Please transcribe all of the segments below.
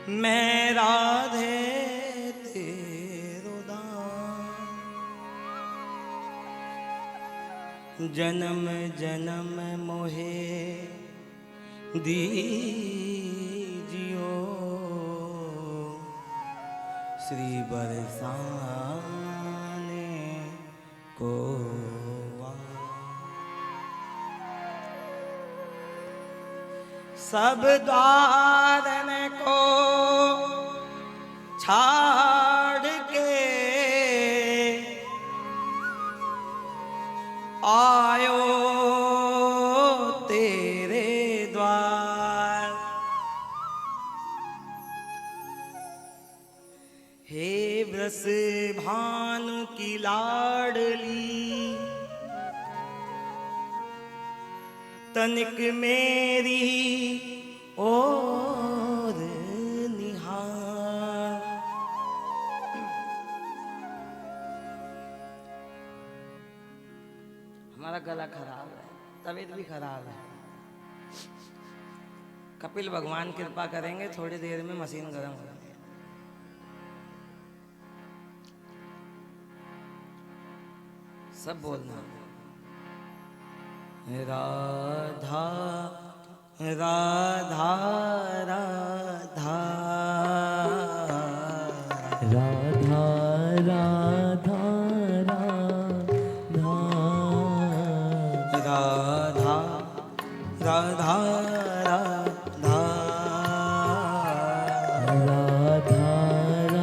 मैं राधे तेरो दान जन्म जन्म मोहे दीजियो श्री बरसाने को सब द्वारन को छाड़ के आयो तेरे द्वार। हे ब्रस भानु की लाडली तनिक मेरी और निहार। हमारा गला खराब है, तबीयत भी खराब है। कपिल भगवान कृपा करेंगे, थोड़ी देर में मशीन गर्म हो जाएगी। सब बोलना राधा राधा राधा राधा राधा राधा राधा राधा राधा राधा राधा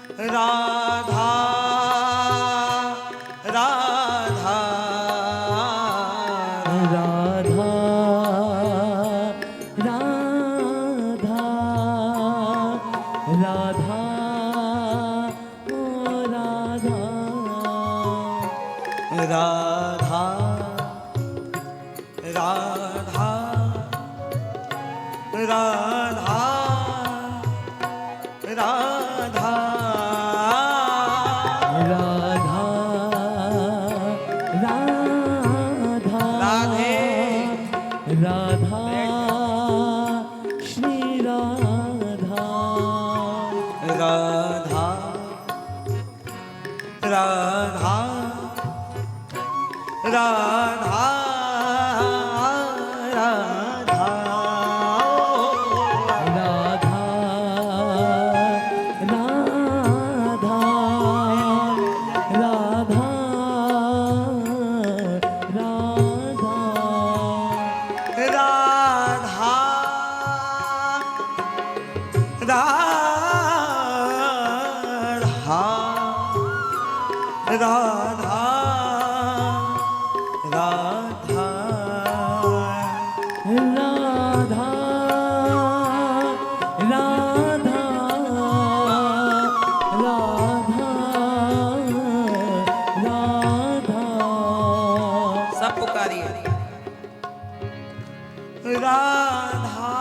राधा राधा राधा राधा राधा ओ राधा राधा राधा राधा राधा राधा राधा राधे राधा श्री राधा राधा राधा राधा राधा राधा राधा राधा राधा राधा सब पुकारिए राधा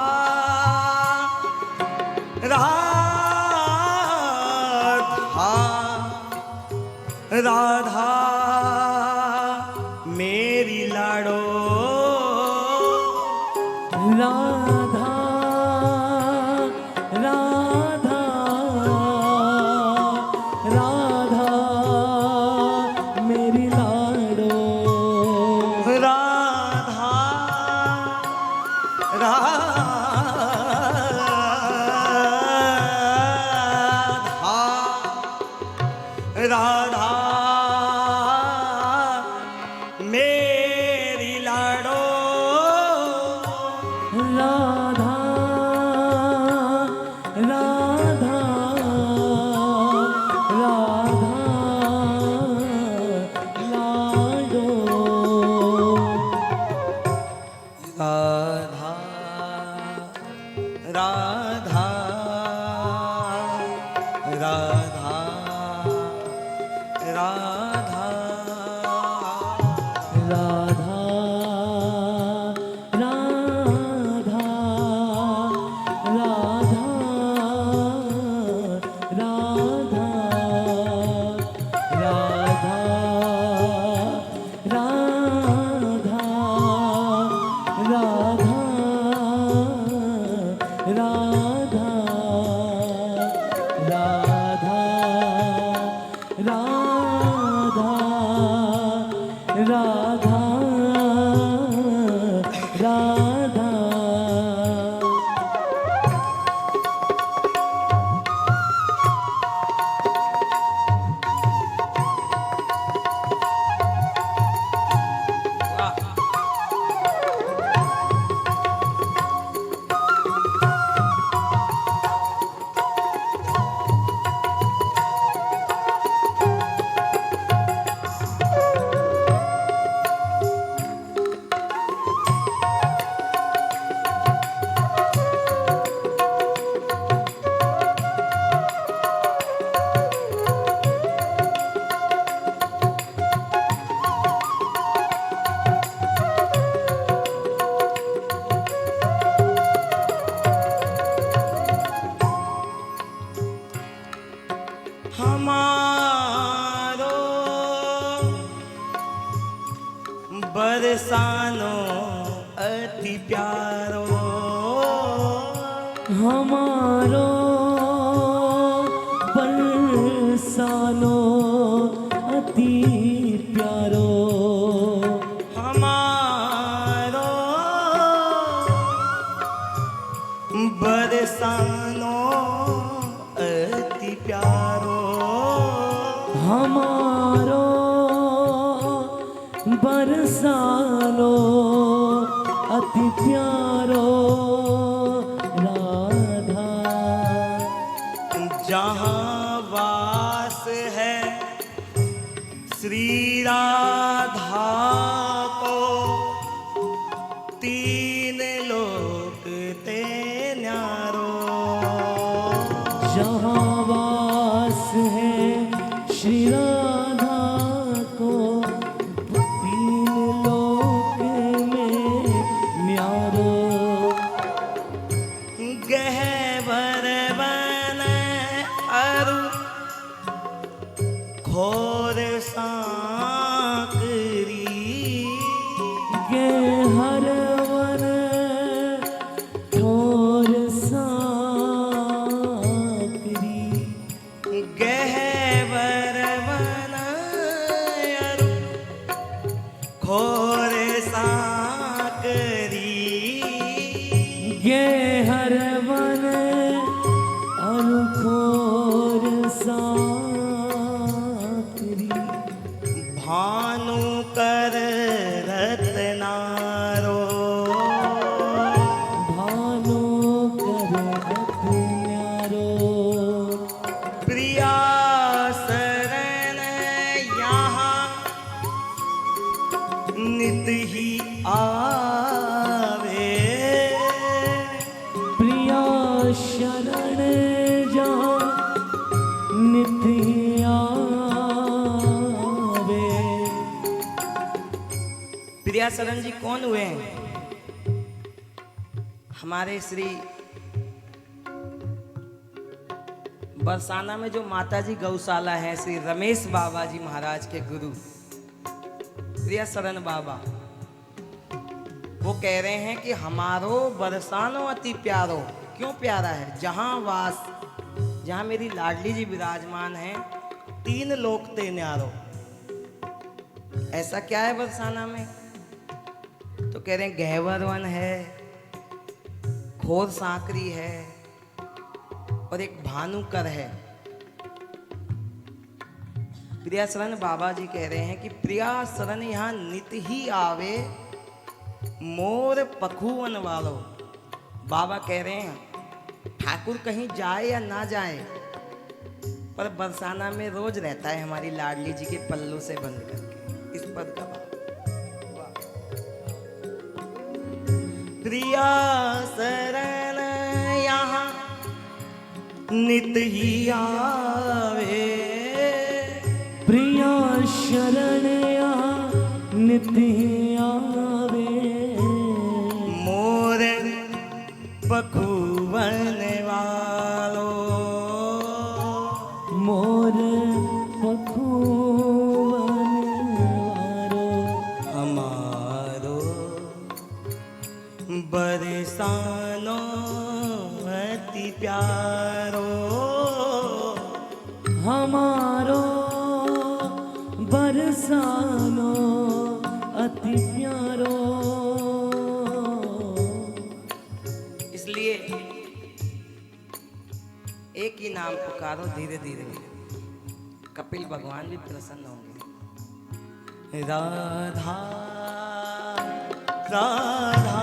राधा राधा मेरी लाडो राधा राधा राधा मेरी लाडो राधा राधा मेरी लाडो राधा राधा राधा लाडो राधा राधा राधा राधा राधा राधा राधा। हमारो बरसानो अति प्यारो, हमारो बरसानो अति प्यारो, हमारो बरसानो अति प्यारो, हमारो बरसानो अति प्यारो राधा। जहाँ वास है श्री राधा को, तीन लोक ते न्यारो, जहाँ वास है श्री राधा को, तीन लोक में न्यारो। गहवर बन अरु घोर सांकरी, हर वन ठोर सांकरी, गहवर बन अरु घोर सांकरी, हर वन अनुखोर सांकरी। भानु कर रत्नारो, भानो कर अति न्यारो, प्रिया शरण यहाँ नित ही आवे, प्रिया शरण जहाँ नित आवे। प्रिया शरण जी कौन हुए हैं? हमारे श्री बरसाना में जो माताजी गौशाला है, श्री रमेश बाबा जी महाराज के गुरु प्रिया शरण बाबा, वो कह रहे हैं कि हमारो बरसानो अति प्यारो। क्यों प्यारा है? जहां वास, जहां मेरी लाडली जी विराजमान है, तीन लोक ते न्यारो। ऐसा क्या है बरसाना में? तो कह रहे हैं गहवर वन है, घोर सांकरी है और एक भानुकर है। प्रिया शरण बाबा जी कह रहे हैं कि प्रिया शरण यहाँ नित ही आवे, मोर पखुवन वालो। बाबा कह रहे हैं ठाकुर कहीं जाए या ना जाए, पर बरसाना में रोज रहता है हमारी लाडली जी के पल्लू से बंद करके। इस पद का भाव। प्रिया शरण यहाँ नित ही आवे, प्रिया शरण यहाँ नित आवे, मोर पखुवन वालो, मोर पखुवन वालो, हमारो बरसानो अति प्यारो, हमारो बरसानो अति प्यारो। इसलिए एक ही नाम पुकारो, धीरे धीरे कपिल भगवान भी प्रसन्न होंगे। राधा राधा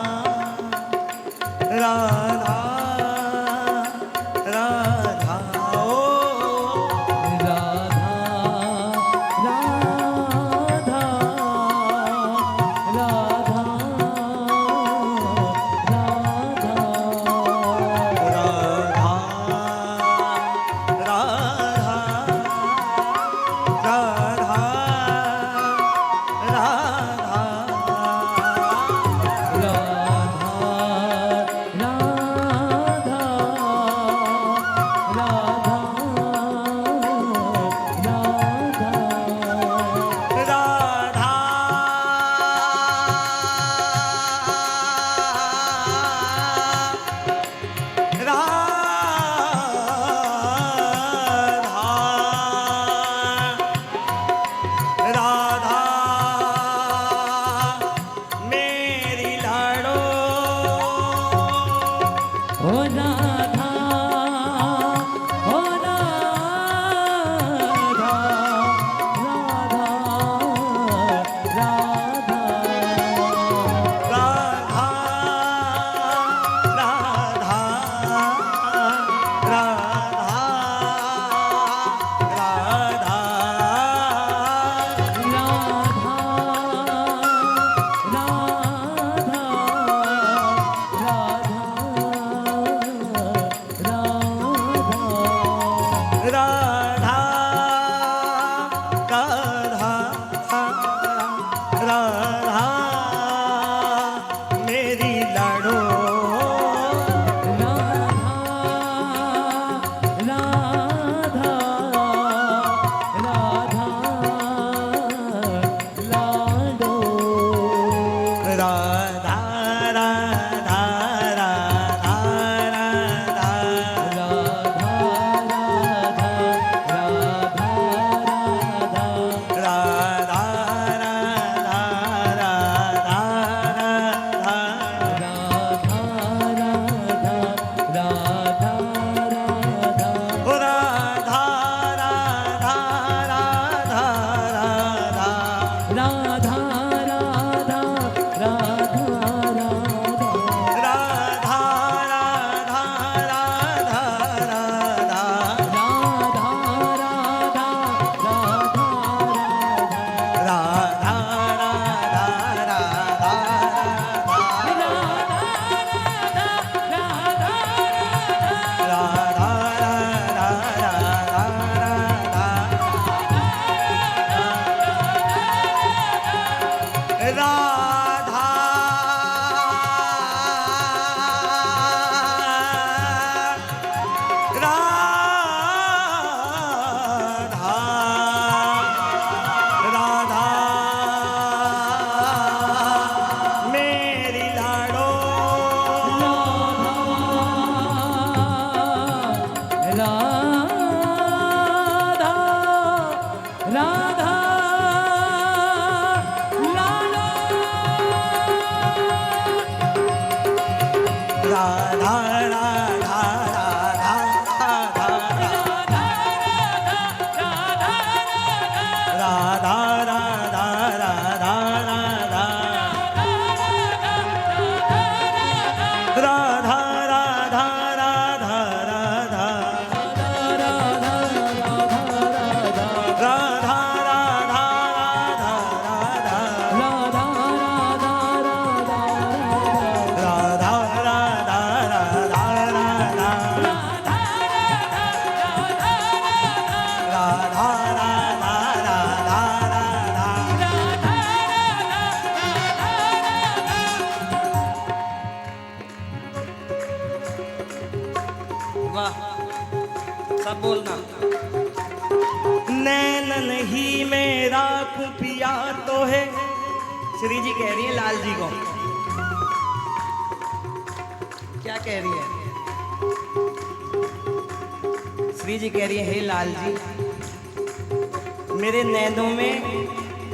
राधा राधा ओ राधा राधा राधा राधा सब बोलना। नैनन ही मेरा कुपिया तो है, श्री जी कह रही है लाल जी को। क्या कह रही है? श्री जी कह रही है हे लाल जी, मेरे नैनों में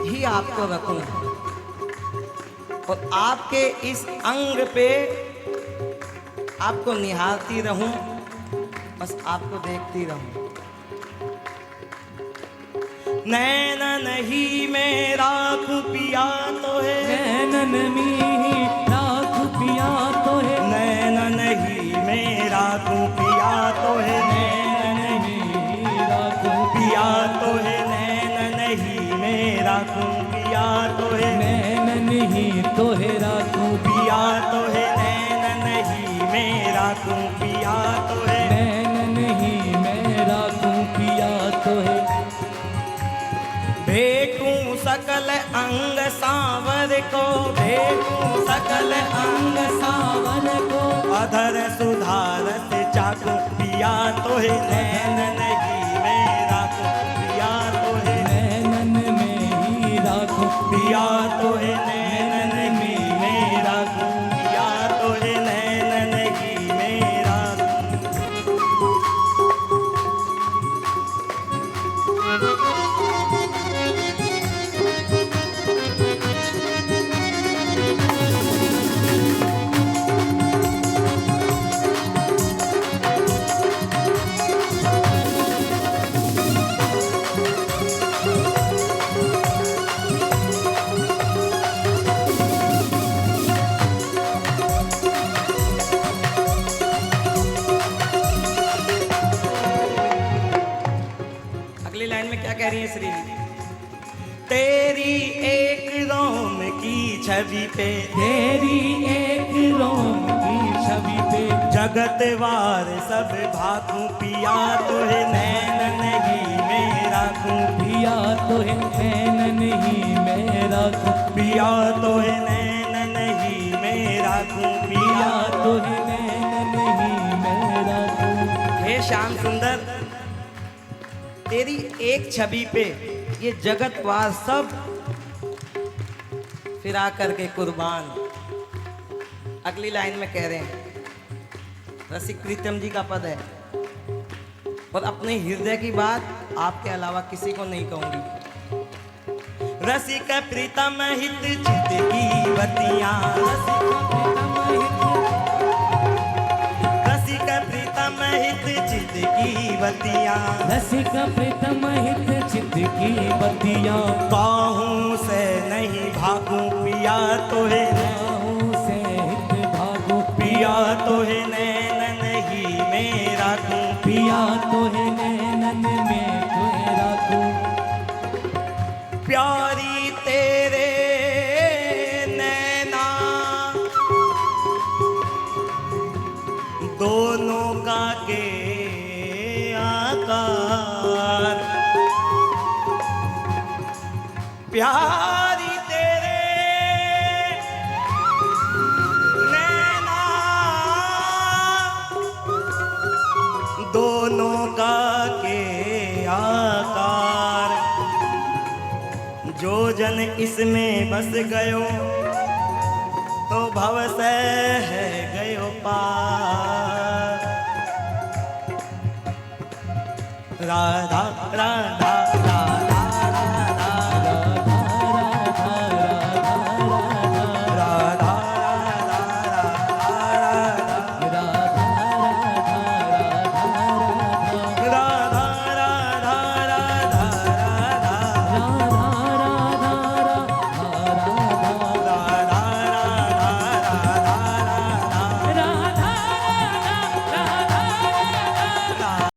ही आपको रखूं और आपके इस अंग पे आपको निहारती रहूं, बस आपको देखती रहूं। नैनन ही में राखूं पिया तो है, नैनन में राख पिया तो है, नैनन ही में राखूं पिया तो है, नैनन में राख पिया तो है, नैनन ही में राखूं पिया तो है, नैनन ही तो है राखूं पिया तो है, नैनन ही में राखूं पिया तो है, नैनन ही मैं राखूं पिया तो है। भेटूं सकल अंग सांवर को, भेटूं सकल अंग सावन को अधर सुधार से चाकू पिया तो है, नैनन ही में राखूं पिया तो है, नैनन में ही राखूं पिया तो है, नैनन ही में राखूं पिया तो है, नैनन ही में राखूं। अगली लाइन में क्या कह रही है श्री जी? तेरी एक रोम की छवि पे, तेरी एक रोम की छवि पे जगत वार सब भाकू पिया तो है, नैनन ही में राखूं पिया तो है, नैनन ही मैं राखूं पिया तो है, नैनन ही में राखूं पिया पिया तो है, नैनन ही मैं राखूं। हे श्याम सुंदर, तेरी एक छवि पे ये जगतवार सब फिरा करके कुर्बान। अगली लाइन में कह रहे हैं, रसिक प्रीतम जी का पद है और अपने हृदय की बात आपके अलावा किसी को नहीं कहूंगी। रसिक प्रीतम हित चित की बतियां, रसिक प्रीतम हित चित की बतियां, रसिक प्रीतम हित चित की बतियां, काहू से नहीं भागूं पिया तो है, काहू से हित भागो पिया तो है, नैनन ही में राखूं पिया तो है, नैनन में तुहे राखूं। प्यारी तेरे नैना दोनों का के आकार, प्यारी तेरे नैना दोनों का के आकार, जो जन इसमें बस गयो तो भव से है गयो पार। राधा राधा